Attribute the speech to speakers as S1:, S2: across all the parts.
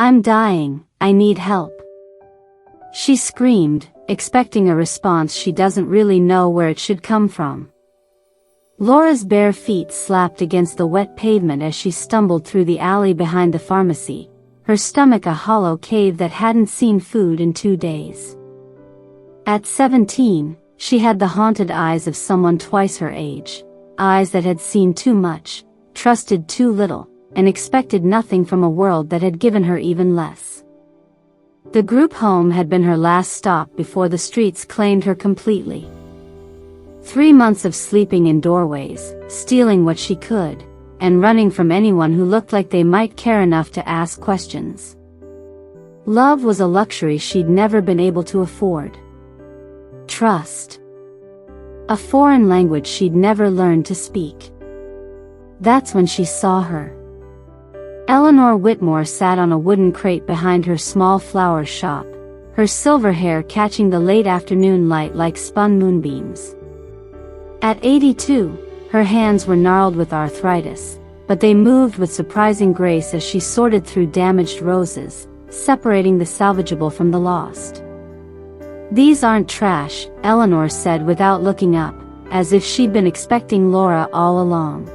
S1: I'm dying, I need help. She screamed, expecting a response she doesn't really know where it should come from. Laura's bare feet slapped against the wet pavement as she stumbled through the alley behind the pharmacy, her stomach a hollow cave that hadn't seen food in 2 days. At 17, she had the haunted eyes of someone twice her age, eyes that had seen too much, trusted too little, and expected nothing from a world that had given her even less. The group home had been her last stop before the streets claimed her completely. 3 months of sleeping in doorways, stealing what she could, and running from anyone who looked like they might care enough to ask questions. Love was a luxury she'd never been able to afford. Trust. A foreign language she'd never learned to speak. That's when she saw her. Eleanor Whitmore sat on a wooden crate behind her small flower shop, her silver hair catching the late afternoon light like spun moonbeams. At 82, her hands were gnarled with arthritis, but they moved with surprising grace as she sorted through damaged roses, separating the salvageable from the lost. These aren't trash, Eleanor said without looking up, as if she'd been expecting Laura all along.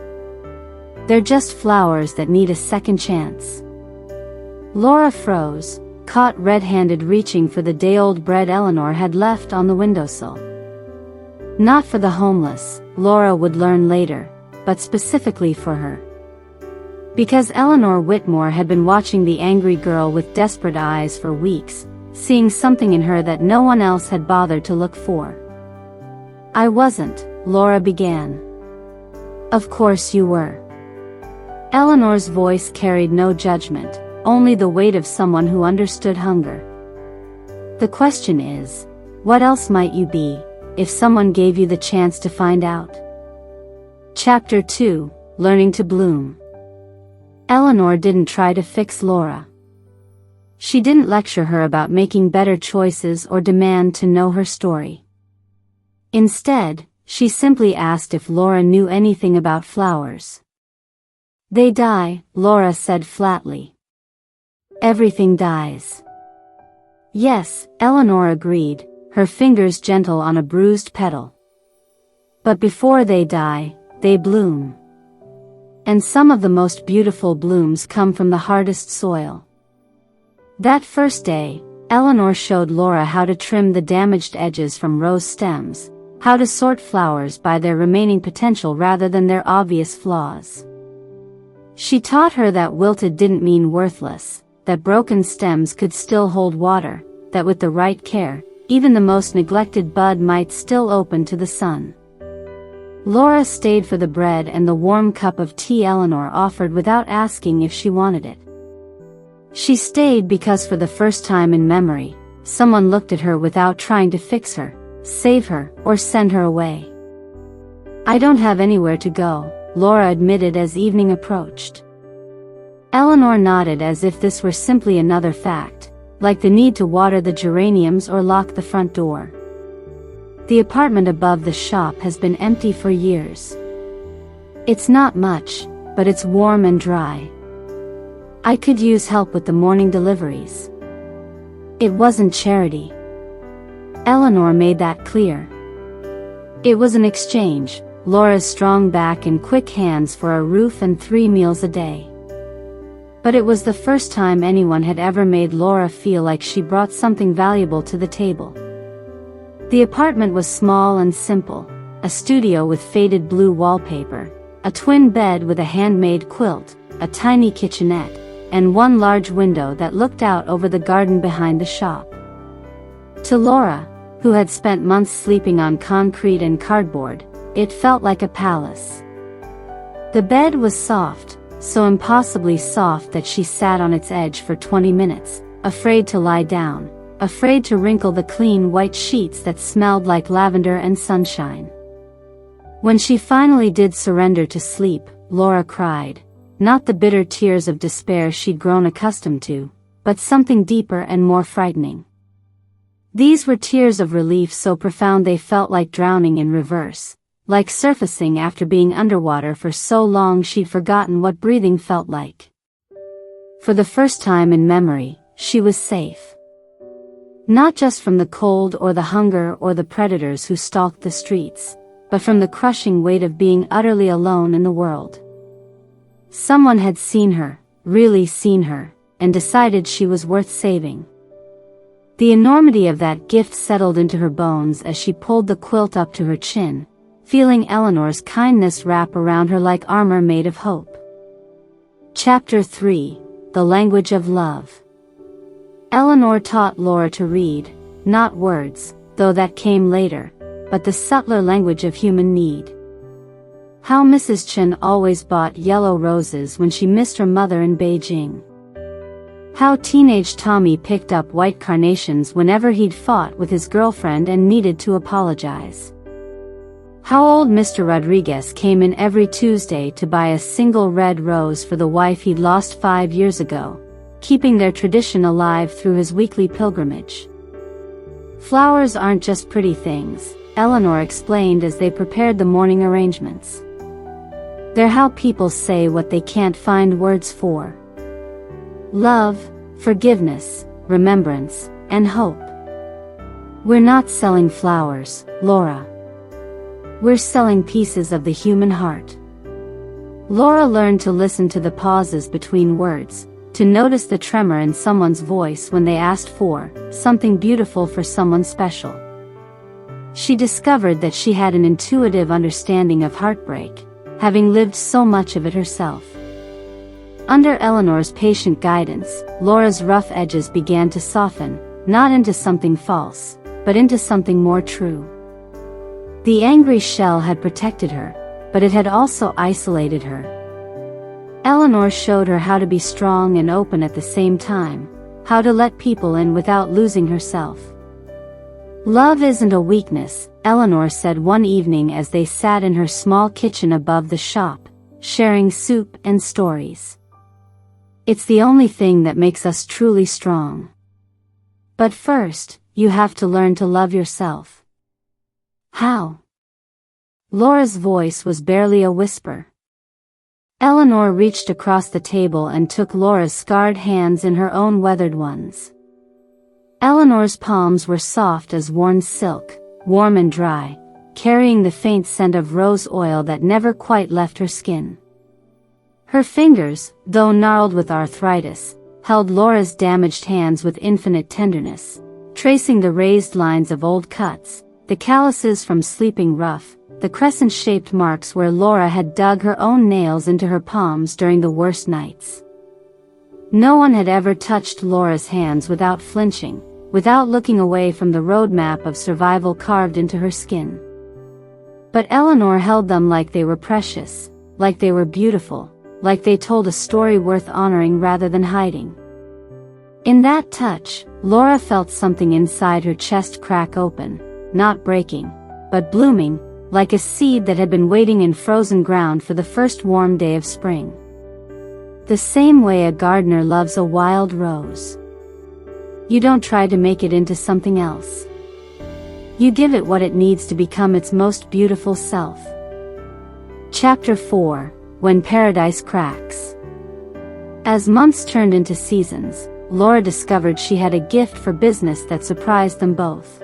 S1: They're just flowers that need a second chance. Laura froze, caught red-handed reaching for the day-old bread Eleanor had left on the windowsill. Not for the homeless, Laura would learn later, but specifically for her. Because Eleanor Whitmore had been watching the angry girl with desperate eyes for weeks, seeing something in her that no one else had bothered to look for. I wasn't, Laura began. Of course you were. Eleanor's voice carried no judgment, only the weight of someone who understood hunger. The question is, what else might you be, if someone gave you the chance to find out? Chapter 2, Learning to Bloom. Eleanor didn't try to fix Laura. She didn't lecture her about making better choices or demand to know her story. Instead, she simply asked if Laura knew anything about flowers. They die, Laura said flatly. Everything dies. Yes, Eleanor agreed, her fingers gentle on a bruised petal. But before they die, they bloom. And some of the most beautiful blooms come from the hardest soil. That first day, Eleanor showed Laura how to trim the damaged edges from rose stems, how to sort flowers by their remaining potential rather than their obvious flaws. She taught her that wilted didn't mean worthless, that broken stems could still hold water, that with the right care, even the most neglected bud might still open to the sun. Laura stayed for the bread and the warm cup of tea Eleanor offered without asking if she wanted it. She stayed because for the first time in memory, someone looked at her without trying to fix her, save her, or send her away. I don't have anywhere to go, Laura admitted as evening approached. Eleanor nodded as if this were simply another fact, like the need to water the geraniums or lock the front door. The apartment above the shop has been empty for years. It's not much, but it's warm and dry. I could use help with the morning deliveries. It wasn't charity. Eleanor made that clear. It was an exchange, Laura's strong back and quick hands for a roof and 3 meals a day. But it was the first time anyone had ever made Laura feel like she brought something valuable to the table. The apartment was small and simple, a studio with faded blue wallpaper, a twin bed with a handmade quilt, a tiny kitchenette, and one large window that looked out over the garden behind the shop. To Laura, who had spent months sleeping on concrete and cardboard, it felt like a palace. The bed was soft, so impossibly soft that she sat on its edge for 20 minutes, afraid to lie down, afraid to wrinkle the clean white sheets that smelled like lavender and sunshine. When she finally did surrender to sleep, Laura cried, not the bitter tears of despair she'd grown accustomed to, but something deeper and more frightening. These were tears of relief so profound they felt like drowning in reverse, like surfacing after being underwater for so long she'd forgotten what breathing felt like. For the first time in memory, she was safe. Not just from the cold or the hunger or the predators who stalked the streets, but from the crushing weight of being utterly alone in the world. Someone had seen her, really seen her, and decided she was worth saving. The enormity of that gift settled into her bones as she pulled the quilt up to her chin, feeling Eleanor's kindness wrap around her like armor made of hope. Chapter 3: The Language of Love. Eleanor taught Laura to read, not words, though that came later, but the subtler language of human need. How Mrs. Chen always bought yellow roses when she missed her mother in Beijing. How teenage Tommy picked up white carnations whenever he'd fought with his girlfriend and needed to apologize. How old Mr. Rodriguez came in every Tuesday to buy a single red rose for the wife he'd lost 5 years ago, keeping their tradition alive through his weekly pilgrimage. Flowers aren't just pretty things, Eleanor explained as they prepared the morning arrangements. They're how people say what they can't find words for. Love, forgiveness, remembrance, and hope. We're not selling flowers, Laura. We're selling pieces of the human heart. Laura learned to listen to the pauses between words, to notice the tremor in someone's voice when they asked for something beautiful for someone special. She discovered that she had an intuitive understanding of heartbreak, having lived so much of it herself. Under Eleanor's patient guidance, Laura's rough edges began to soften, not into something false, but into something more true. The angry shell had protected her, but it had also isolated her. Eleanor showed her how to be strong and open at the same time, how to let people in without losing herself. Love isn't a weakness, Eleanor said one evening as they sat in her small kitchen above the shop, sharing soup and stories. It's the only thing that makes us truly strong. But first, you have to learn to love yourself. How? Laura's voice was barely a whisper. Eleanor reached across the table and took Laura's scarred hands in her own weathered ones. Eleanor's palms were soft as worn silk, warm and dry, carrying the faint scent of rose oil that never quite left her skin. Her fingers, though gnarled with arthritis, held Laura's damaged hands with infinite tenderness, tracing the raised lines of old cuts, the calluses from sleeping rough, the crescent-shaped marks where Laura had dug her own nails into her palms during the worst nights. No one had ever touched Laura's hands without flinching, without looking away from the roadmap of survival carved into her skin. But Eleanor held them like they were precious, like they were beautiful, like they told a story worth honoring rather than hiding. In that touch, Laura felt something inside her chest crack open, not breaking, but blooming, like a seed that had been waiting in frozen ground for the first warm day of spring. The same way a gardener loves a wild rose. You don't try to make it into something else. You give it what it needs to become its most beautiful self. Chapter 4: When Paradise Cracks. As months turned into seasons, Laura discovered she had a gift for business that surprised them both.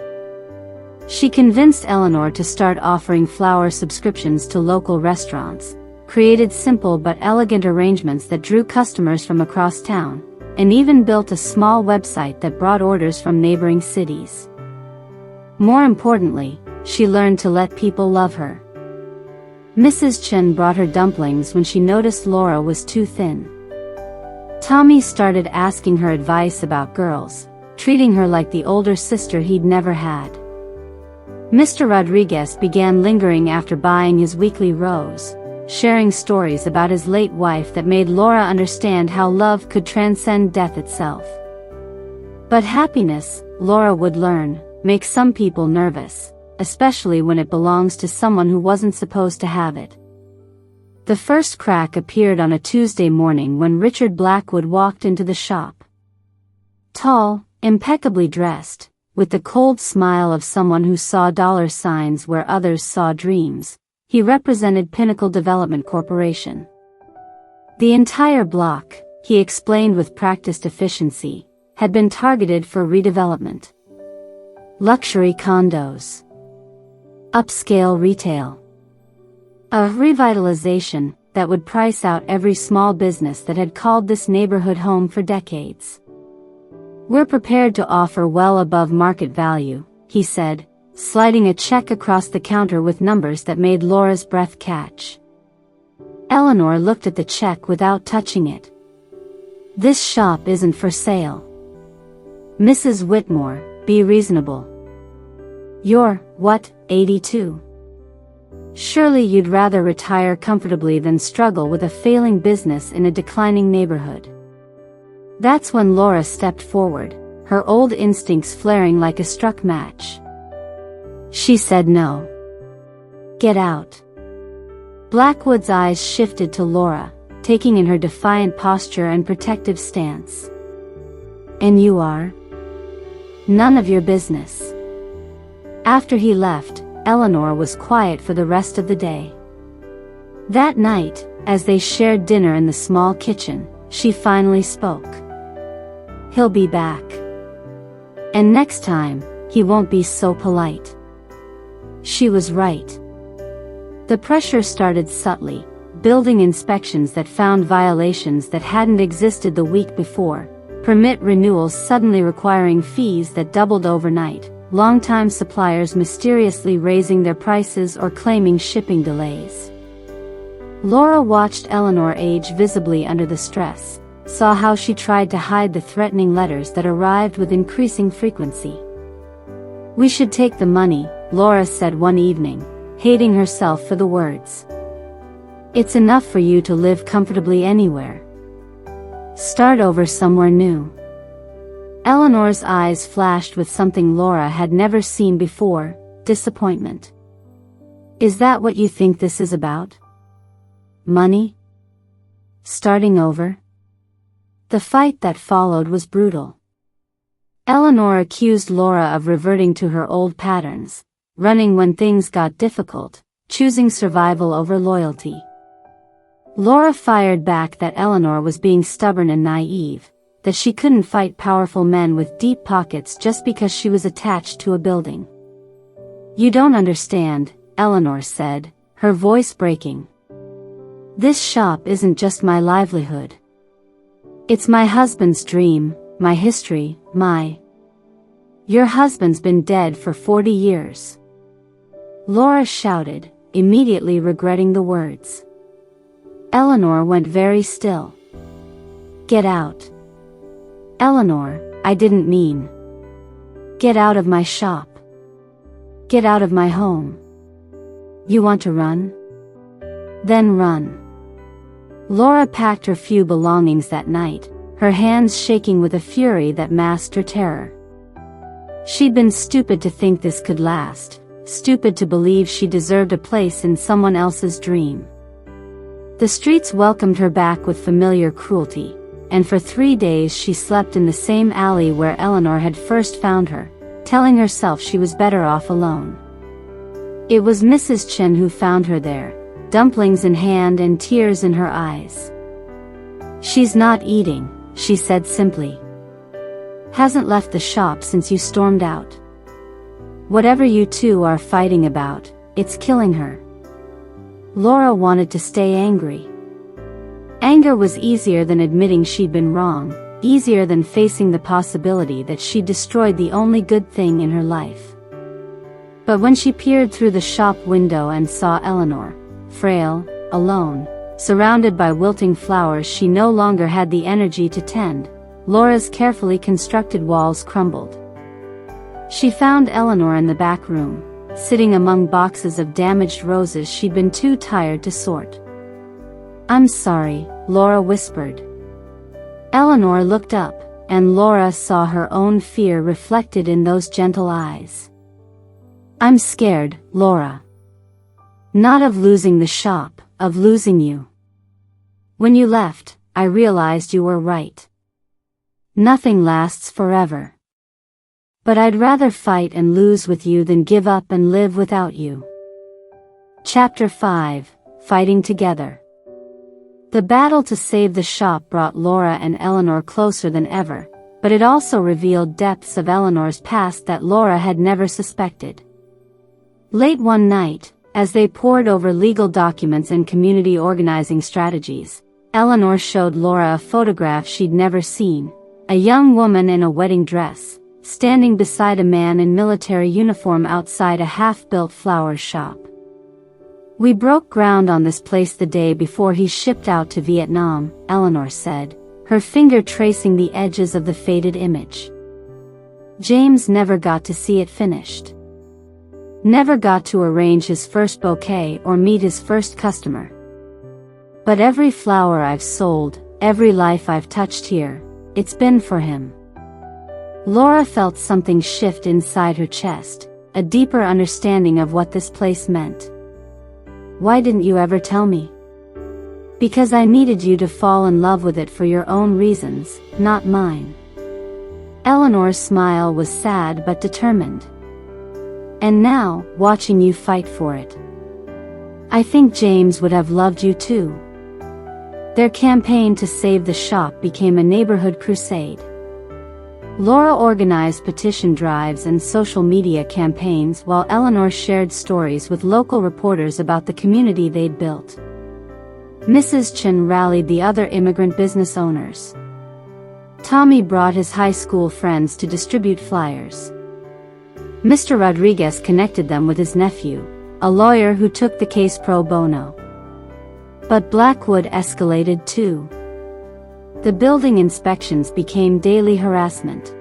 S1: She convinced Eleanor to start offering flower subscriptions to local restaurants, created simple but elegant arrangements that drew customers from across town, and even built a small website that brought orders from neighboring cities. More importantly, she learned to let people love her. Mrs. Chen brought her dumplings when she noticed Laura was too thin. Tommy started asking her advice about girls, treating her like the older sister he'd never had. Mr. Rodriguez began lingering after buying his weekly rose, sharing stories about his late wife that made Laura understand how love could transcend death itself. But happiness, Laura would learn, makes some people nervous, especially when it belongs to someone who wasn't supposed to have it. The first crack appeared on a Tuesday morning when Richard Blackwood walked into the shop. Tall, impeccably dressed, with the cold smile of someone who saw dollar signs where others saw dreams, he represented Pinnacle Development Corporation. The entire block, he explained with practiced efficiency, had been targeted for redevelopment. Luxury condos. Upscale retail. A revitalization that would price out every small business that had called this neighborhood home for decades. "We're prepared to offer well above market value," he said, sliding a check across the counter with numbers that made Laura's breath catch. Eleanor looked at the check without touching it. "This shop isn't for sale. Mrs. Whitmore, be reasonable. You're, what, 82? Surely you'd rather retire comfortably than struggle with a failing business in a declining neighborhood." That's when Laura stepped forward, her old instincts flaring like a struck match. She said no. "Get out." Blackwood's eyes shifted to Laura, taking in her defiant posture and protective stance. "And you are? None of your business." After he left, Eleanor was quiet for the rest of the day. That night, as they shared dinner in the small kitchen, she finally spoke. "He'll be back. And next time, he won't be so polite." She was right. The pressure started subtly, building inspections that found violations that hadn't existed the week before, permit renewals suddenly requiring fees that doubled overnight, longtime suppliers mysteriously raising their prices or claiming shipping delays. Laura watched Eleanor age visibly under the stress, saw how she tried to hide the threatening letters that arrived with increasing frequency. "We should take the money," Laura said one evening, hating herself for the words. "It's enough for you to live comfortably anywhere. Start over somewhere new." Eleanor's eyes flashed with something Laura had never seen before, disappointment. "Is that what you think this is about? Money? Starting over?" The fight that followed was brutal. Eleanor accused Laura of reverting to her old patterns, running when things got difficult, choosing survival over loyalty. Laura fired back that Eleanor was being stubborn and naive, that she couldn't fight powerful men with deep pockets just because she was attached to a building. "You don't understand," Eleanor said, her voice breaking. "This shop isn't just my livelihood. It's my husband's dream, my history, my—" "Your husband's been dead for 40 years. Laura shouted, immediately regretting the words. Eleanor went very still. "Get out." "Eleanor, I didn't mean. Get out of my shop. Get out of my home. You want to run? Then run." Laura packed her few belongings that night, her hands shaking with a fury that masked her terror. She'd been stupid to think this could last, stupid to believe she deserved a place in someone else's dream. The streets welcomed her back with familiar cruelty, and for 3 days she slept in the same alley where Eleanor had first found her, telling herself she was better off alone. It was Mrs. Chen who found her there, dumplings in hand and tears in her eyes. "She's not eating," she said simply. "Hasn't left the shop since you stormed out. Whatever you two are fighting about, it's killing her." Laura wanted to stay angry. Anger was easier than admitting she'd been wrong, easier than facing the possibility that she'd destroyed the only good thing in her life. But when she peered through the shop window and saw Eleanor, frail, alone, surrounded by wilting flowers she no longer had the energy to tend, Laura's carefully constructed walls crumbled. She found Eleanor in the back room, sitting among boxes of damaged roses she'd been too tired to sort. "I'm sorry," Laura whispered. Eleanor looked up, and Laura saw her own fear reflected in those gentle eyes. "I'm scared, Laura. Not of losing the shop, of losing you. When you left, I realized you were right. Nothing lasts forever. But I'd rather fight and lose with you than give up and live without you." Chapter 5, Fighting Together. The battle to save the shop brought Laura and Eleanor closer than ever, but it also revealed depths of Eleanor's past that Laura had never suspected. Late one night, as they pored over legal documents and community organizing strategies, Eleanor showed Laura a photograph she'd never seen, a young woman in a wedding dress, standing beside a man in military uniform outside a half-built flower shop. "We broke ground on this place the day before he shipped out to Vietnam," Eleanor said, her finger tracing the edges of the faded image. "James never got to see it finished. Never got to arrange his first bouquet or meet his first customer. But every flower I've sold, every life I've touched here, it's been for him." Laura felt something shift inside her chest, a deeper understanding of what this place meant. "Why didn't you ever tell me?" "Because I needed you to fall in love with it for your own reasons, not mine." Eleanor's smile was sad but determined. "And now, watching you fight for it. I think James would have loved you too." Their campaign to save the shop became a neighborhood crusade. Laura organized petition drives and social media campaigns while Eleanor shared stories with local reporters about the community they'd built. Mrs. Chen rallied the other immigrant business owners. Tommy brought his high school friends to distribute flyers. Mr. Rodriguez connected them with his nephew, a lawyer who took the case pro bono. But Blackwood escalated too. The building inspections became daily harassment.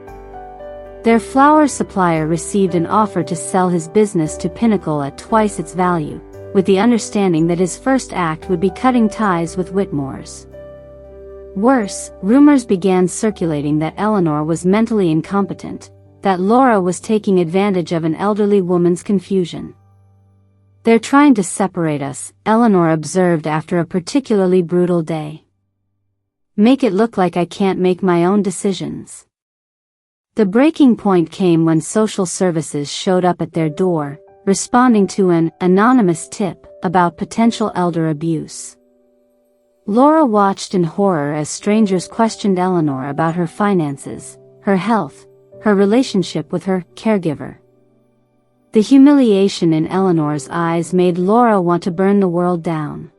S1: Their flower supplier received an offer to sell his business to Pinnacle at twice its value, with the understanding that his first act would be cutting ties with Whitmore's. Worse, rumors began circulating that Eleanor was mentally incompetent, that Laura was taking advantage of an elderly woman's confusion. "They're trying to separate us," Eleanor observed after a particularly brutal day. "Make it look like I can't make my own decisions." The breaking point came when social services showed up at their door, responding to an anonymous tip about potential elder abuse. Laura watched in horror as strangers questioned Eleanor about her finances, her health, her relationship with her caregiver. The humiliation in Eleanor's eyes made Laura want to burn the world down.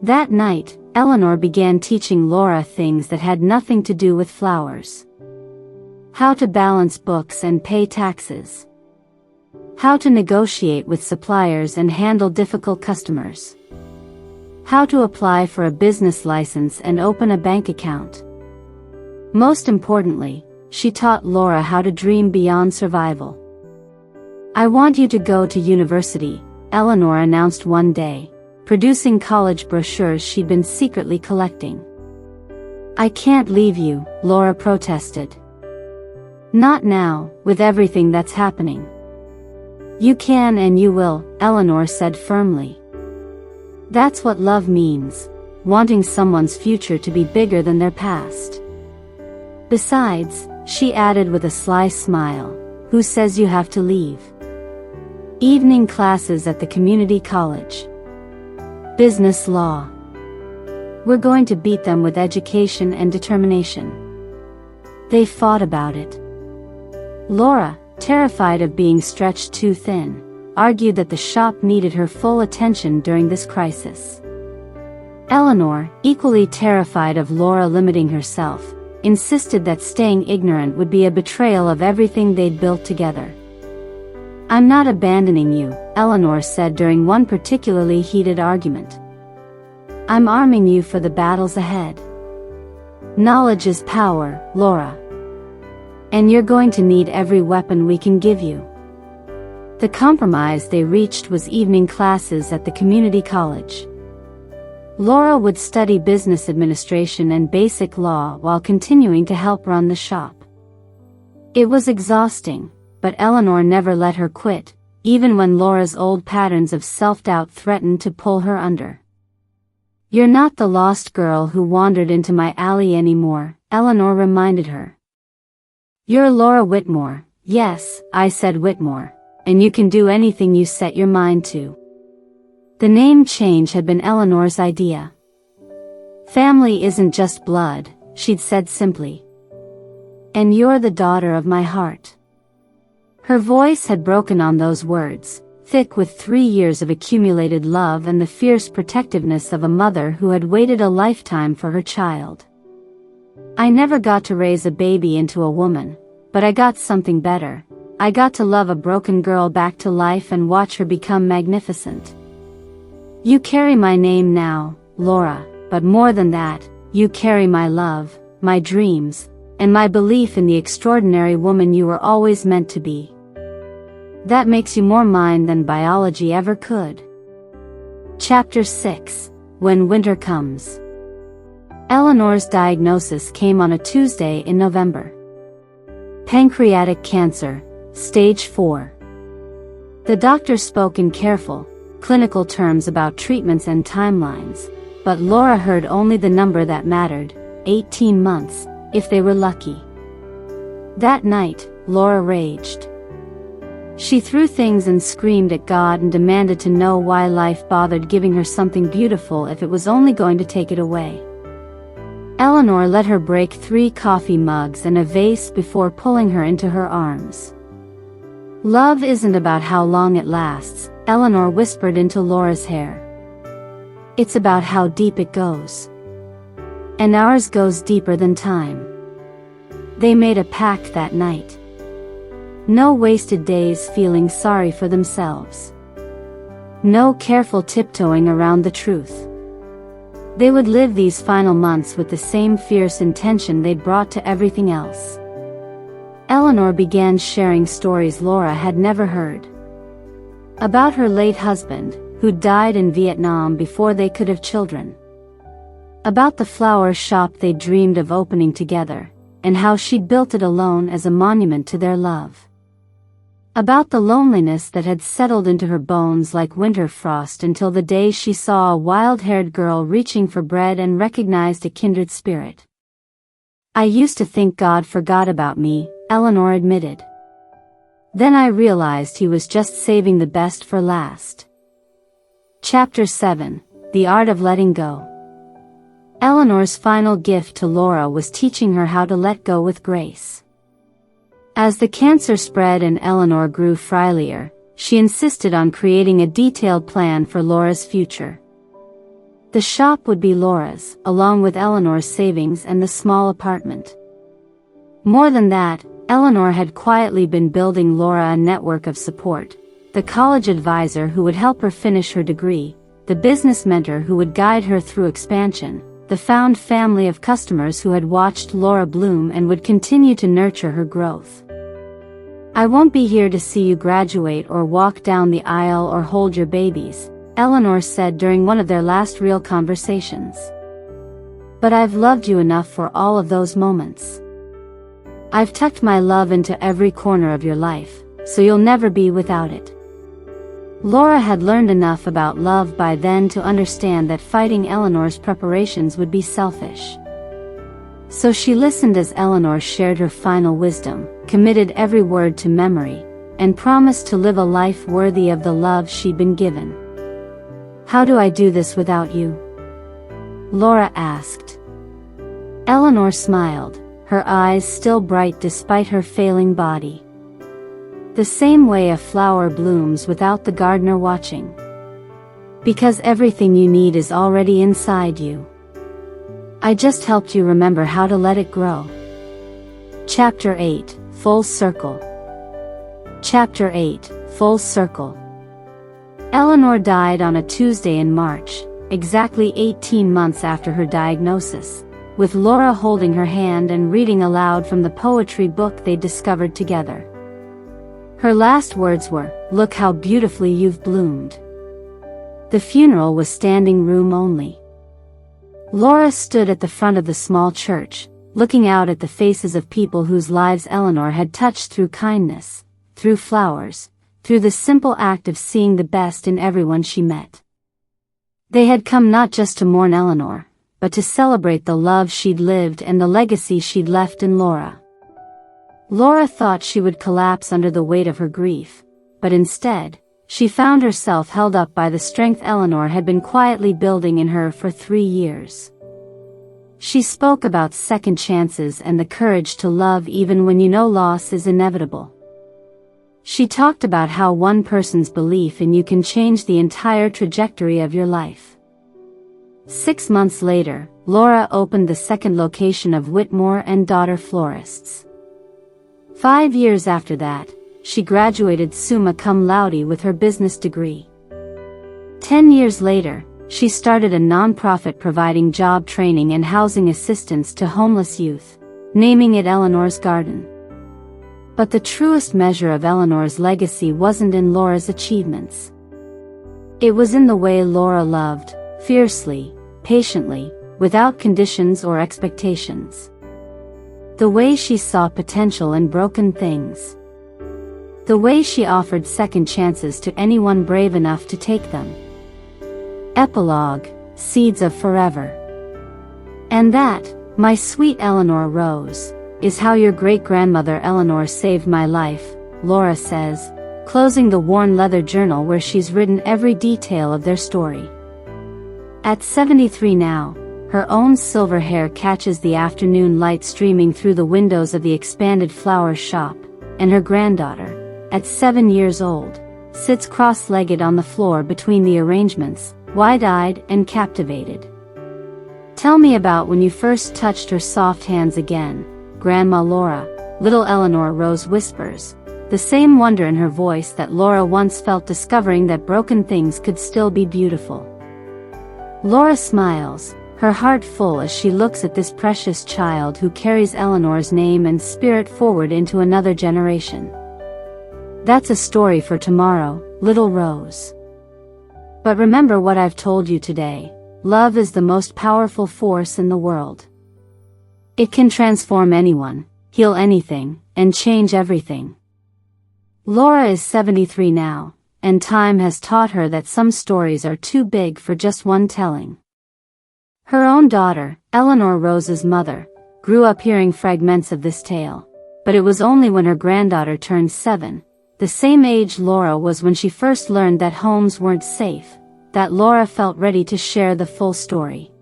S1: That night, Eleanor began teaching Laura things that had nothing to do with flowers. How to balance books and pay taxes. How to negotiate with suppliers and handle difficult customers. How to apply for a business license and open a bank account. Most importantly, she taught Laura how to dream beyond survival. "I want you to go to university," Eleanor announced one day, producing college brochures she'd been secretly collecting. "I can't leave you," Laura protested. "Not now, with everything that's happening." "You can and you will," Eleanor said firmly. "That's what love means, wanting someone's future to be bigger than their past." "Besides," she added with a sly smile, "who says you have to leave?" Evening classes at the community college. Business law. "We're going to beat them with education and determination." They fought about it. Laura, terrified of being stretched too thin, argued that the shop needed her full attention during this crisis. Eleanor, equally terrified of Laura limiting herself, insisted that staying ignorant would be a betrayal of everything they'd built together. "I'm not abandoning you," Eleanor said during one particularly heated argument. "I'm arming you for the battles ahead. Knowledge is power, Laura. And you're going to need every weapon we can give you." The compromise they reached was evening classes at the community college. Laura would study business administration and basic law while continuing to help run the shop. It was exhausting, but Eleanor never let her quit, even when Laura's old patterns of self-doubt threatened to pull her under. "You're not the lost girl who wandered into my alley anymore," Eleanor reminded her. "You're Laura Whitmore." "Yes," I said, "Whitmore, and you can do anything you set your mind to." The name change had been Eleanor's idea. "Family isn't just blood," she'd said simply. "And you're the daughter of my heart." Her voice had broken on those words, thick with 3 years of accumulated love and the fierce protectiveness of a mother who had waited a lifetime for her child. "I never got to raise a baby into a woman, but I got something better. I got to love a broken girl back to life and watch her become magnificent. You carry my name now, Laura, but more than that, you carry my love, my dreams, and my belief in the extraordinary woman you were always meant to be. That makes you more mine than biology ever could." Chapter 6: When Winter Comes. Eleanor's diagnosis came on a Tuesday in November. Pancreatic cancer, stage 4. The doctor spoke in careful, clinical terms about treatments and timelines, but Laura heard only the number that mattered: 18 months, if they were lucky. That night, Laura raged. She threw things and screamed at God and demanded to know why life bothered giving her something beautiful if it was only going to take it away. Eleanor let her break 3 coffee mugs and a vase before pulling her into her arms. "Love isn't about how long it lasts," Eleanor whispered into Laura's hair. "It's about how deep it goes. And ours goes deeper than time." They made a pact that night. No wasted days feeling sorry for themselves. No careful tiptoeing around the truth. They would live these final months with the same fierce intention they'd brought to everything else. Eleanor began sharing stories Laura had never heard. About her late husband, who died in Vietnam before they could have children. About the flower shop they dreamed of opening together, and how she'd built it alone as a monument to their love. About the loneliness that had settled into her bones like winter frost until the day she saw a wild-haired girl reaching for bread and recognized a kindred spirit. "I used to think God forgot about me," Eleanor admitted. "Then I realized he was just saving the best for last." Chapter 7: The Art of Letting Go. Eleanor's final gift to Laura was teaching her how to let go with grace. As the cancer spread and Eleanor grew frilier, she insisted on creating a detailed plan for Laura's future. The shop would be Laura's, along with Eleanor's savings and the small apartment. More than that, Eleanor had quietly been building Laura a network of support: the college advisor who would help her finish her degree, the business mentor who would guide her through expansion, the found family of customers who had watched Laura bloom and would continue to nurture her growth. "I won't be here to see you graduate or walk down the aisle or hold your babies," Eleanor said during one of their last real conversations. "But I've loved you enough for all of those moments. I've tucked my love into every corner of your life, so you'll never be without it." Laura had learned enough about love by then to understand that fighting Eleanor's preparations would be selfish. So she listened as Eleanor shared her final wisdom, committed every word to memory, and promised to live a life worthy of the love she'd been given. "How do I do this without you?" Laura asked. Eleanor smiled, her eyes still bright despite her failing body. "The same way a flower blooms without the gardener watching. Because everything you need is already inside you. I just helped you remember how to let it grow." Chapter 8: Full Circle. Chapter 8: Full Circle. Eleanor died on a Tuesday in March, exactly 18 months after her diagnosis, with Laura holding her hand and reading aloud from the poetry book they discovered together. Her last words were, "Look how beautifully you've bloomed." The funeral was standing room only. Laura stood at the front of the small church, looking out at the faces of people whose lives Eleanor had touched through kindness, through flowers, through the simple act of seeing the best in everyone she met. They had come not just to mourn Eleanor, but to celebrate the love she'd lived and the legacy she'd left in Laura. Laura thought she would collapse under the weight of her grief, but instead, she found herself held up by the strength Eleanor had been quietly building in her for 3 years. She spoke about second chances and the courage to love even when you know loss is inevitable. She talked about how one person's belief in you can change the entire trajectory of your life. 6 months later, Laura opened the second location of Whitmore and Daughter Florists. 5 years after that, she graduated summa cum laude with her business degree. 10 years later, she started a non-profit providing job training and housing assistance to homeless youth, naming it Eleanor's Garden. But the truest measure of Eleanor's legacy wasn't in Laura's achievements. It was in the way Laura loved, fiercely, patiently, without conditions or expectations. The way she saw potential in broken things. The way she offered second chances to anyone brave enough to take them. Epilogue, Seeds of Forever. And that, my sweet Eleanor Rose, is how your great-grandmother Eleanor saved my life, Laura says, closing the worn leather journal where she's written every detail of their story. At 73 now, her own silver hair catches the afternoon light streaming through the windows of the expanded flower shop, and her granddaughter, at 7 years old, sits cross-legged on the floor between the arrangements, wide-eyed and captivated. Tell me about when you first touched her soft hands again, Grandma Laura, little Eleanor Rose whispers, the same wonder in her voice that Laura once felt discovering that broken things could still be beautiful. Laura smiles, her heart full as she looks at this precious child who carries Eleanor's name and spirit forward into another generation. That's a story for tomorrow, little Rose. But remember what I've told you today, love is the most powerful force in the world. It can transform anyone, heal anything, and change everything. Laura is 73 now, and time has taught her that some stories are too big for just one telling. Her own daughter, Eleanor Rose's mother, grew up hearing fragments of this tale, but it was only when her granddaughter turned 7, the same age Laura was when she first learned that homes weren't safe, that Laura felt ready to share the full story.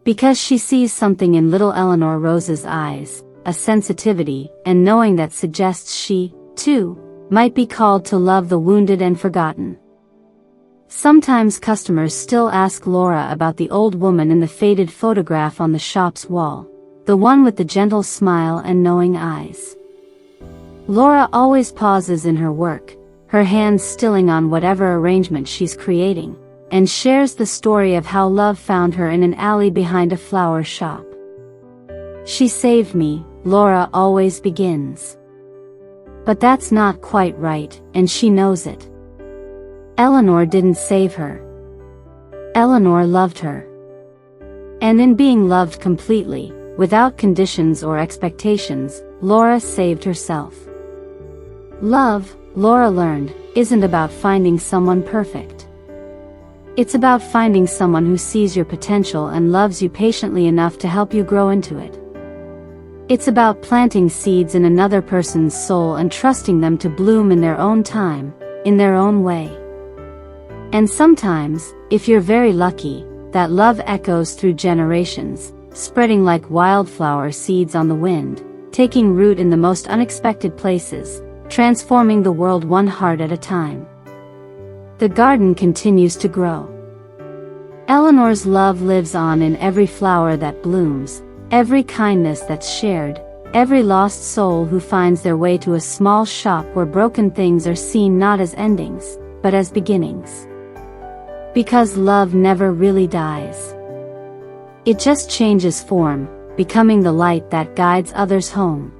S1: Because she sees something in little Eleanor Rose's eyes, a sensitivity and knowing that suggests she, too, might be called to love the wounded and forgotten. Sometimes customers still ask Laura about the old woman in the faded photograph on the shop's wall, the one with the gentle smile and knowing eyes. Laura always pauses in her work, her hands stilling on whatever arrangement she's creating, and shares the story of how love found her in an alley behind a flower shop. She saved me, Laura always begins. But that's not quite right, and she knows it. Eleanor didn't save her. Eleanor loved her. And in being loved completely, without conditions or expectations, Laura saved herself. Love, Laura learned, isn't about finding someone perfect. It's about finding someone who sees your potential and loves you patiently enough to help you grow into it. It's about planting seeds in another person's soul and trusting them to bloom in their own time, in their own way. And sometimes, if you're very lucky, that love echoes through generations, spreading like wildflower seeds on the wind, taking root in the most unexpected places, transforming the world one heart at a time. The garden continues to grow. Eleanor's love lives on in every flower that blooms, every kindness that's shared, every lost soul who finds their way to a small shop where broken things are seen not as endings, but as beginnings. Because love never really dies. It just changes form, becoming the light that guides others home.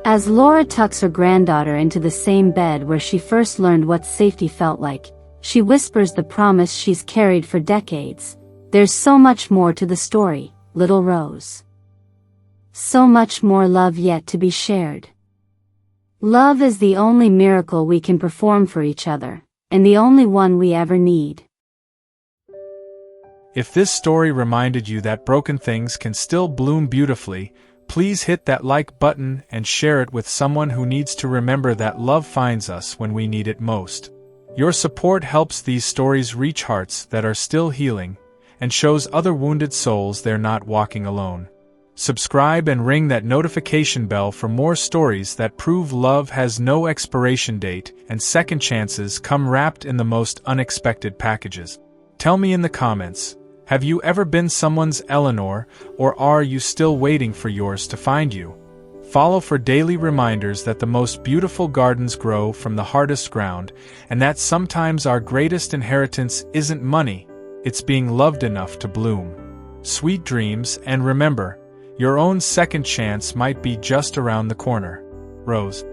S1: As Laura tucks her granddaughter into the same bed where she first learned what safety felt like, she whispers the promise she's carried for decades. There's so much more to the story, little Rose. So much more love yet to be shared. Love is the only miracle we can perform for each other, and the only one we ever need.
S2: If this story reminded you that broken things can still bloom beautifully, please hit that like button and share it with someone who needs to remember that love finds us when we need it most. Your support helps these stories reach hearts that are still healing, and shows other wounded souls they're not walking alone. Subscribe and ring that notification bell for more stories that prove love has no expiration date and second chances come wrapped in the most unexpected packages. Tell me in the comments, have you ever been someone's Eleanor, or are you still waiting for yours to find you? Follow for daily reminders that the most beautiful gardens grow from the hardest ground, and that sometimes our greatest inheritance isn't money, it's being loved enough to bloom. Sweet dreams, and remember, your own second chance might be just around the corner. Rose.